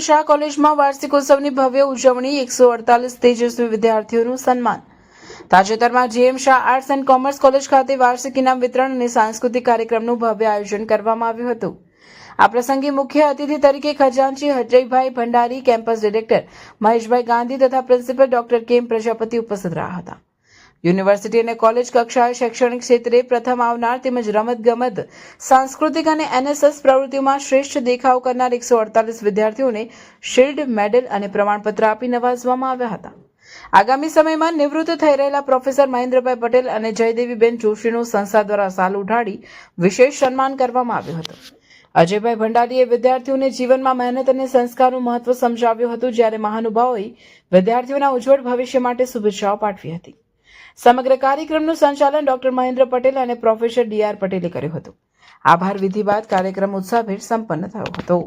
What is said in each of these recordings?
શાહ કોલેજમાં વાર્ષિકોત્સવની ભવ્ય ઉજવણી 148 તેજસ્વી વિદ્યાર્થીઓનું સન્માન। તાજેતરમાં GM Shah arts and commerce college ખાતે વાર્ષિક ઇનામ વિતરણ અને સાંસ્કૃતિક કાર્યક્રમનું ભવ્ય આયોજન કરવામાં આવ્યું હતું। આ પ્રસંગે મુખ્ય અતિથિ તરીકે ખજાનચી અજયભાઈ ભંડારી, કેમ્પસ ડિરેક્ટર મહેશભાઈ ગાંધી તથા પ્રિન્સિપલ ડોક્ટર કેમ પ્રજાપતિ ઉપસ્થિત રહ્યા હતા। યુનિવર્સિટી અને કોલેજ કક્ષાએ શૈક્ષણિક ક્ષેત્રે પ્રથમ આવનાર તેમજ રમતગમત, સાંસ્કૃતિક અને એનએસએસ પ્રવૃત્તિઓમાં શ્રેષ્ઠ દેખાવ કરનાર 148 વિદ્યાર્થીઓને શિલ્ડ, મેડલ અને પ્રમાણપત્ર આપી નવાજવામાં આવ્યા હતા। આગામી સમયમાં નિવૃત્ત થઈ રહેલા પ્રોફેસર મહેન્દ્રભાઈ પટેલ અને જયદેવીબેન જોશીનું સંસ્થા દ્વારા સાલ ઉઠાડી વિશેષ સન્માન કરવામાં આવ્યું હતું। અજયભાઈ ભંડારીએ વિદ્યાર્થીઓને જીવનમાં મહેનત અને સંસ્કારનું મહત્વ સમજાવ્યું હતું, જ્યારે મહાનુભાવોએ વિદ્યાર્થીઓના ઉજ્જવળ ભવિષ્ય માટે શુભેચ્છાઓ પાઠવી હતી। સમગ્ર કાર્યક્રમનું સંચાલન ડોક્ટર મહેન્દ્ર પટેલ અને પ્રોફેસર ડીઆર પટેલે કર્યું હતું। આભાર વિધિ બાદ કાર્યક્રમ ઉત્સાહભેર સંપન્ન થયો હતો।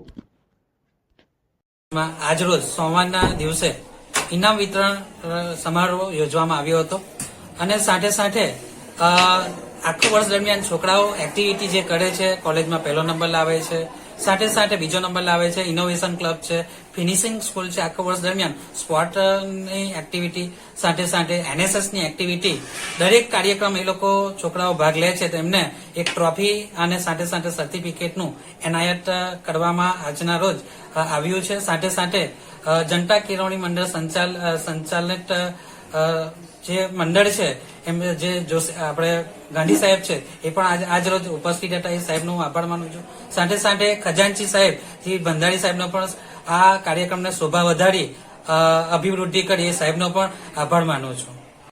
આજરોજ સોમવારના દિવસે ઇનામ વિતરણ સમારોહ યોજવામાં આવ્યો હતો અને સાથે સાથે આખું વર્ષ દરમિયાન છોકરાઓ એક્ટિવિટી જે કરે છે, કોલેજમાં પહેલો નંબર લાવે છે, સાથે સાથે બીજો નંબર લાવે છે, ઇનોવેશન ક્લબ છે, ફિનિશિંગ સ્કૂલ છે, આખું વર્ષ દરમિયાન સ્પોર્ટની એક્ટિવિટી સાથે સાથે એનએસએસની એક્ટિવિટી, દરેક કાર્યક્રમ એ લોકો છોકરાઓ ભાગ લે છે, તેમને એક ટ્રોફી અને સાથે સાથે સર્ટિફિકેટનું એનાયત કરવામાં આજના રોજ આવ્યું છે। સાથે સાથે જનતા કેળવણી મંડળ સંચાલિત જે મંડળ છે એમ જે આપણે ગાંધી સાહેબ છે એ પણ આજ રોજ ઉપસ્થિત હતા, એ સાહેબનો હું આભાર માનું છું। સાથે સાથે ખજાનચી સાહેબ જે ભંડારી સાહેબનો પણ આ કાર્યક્રમને શોભા વધારી અભિવૃદ્ધિ કરી એ સાહેબનો પણ આભાર માનું છું।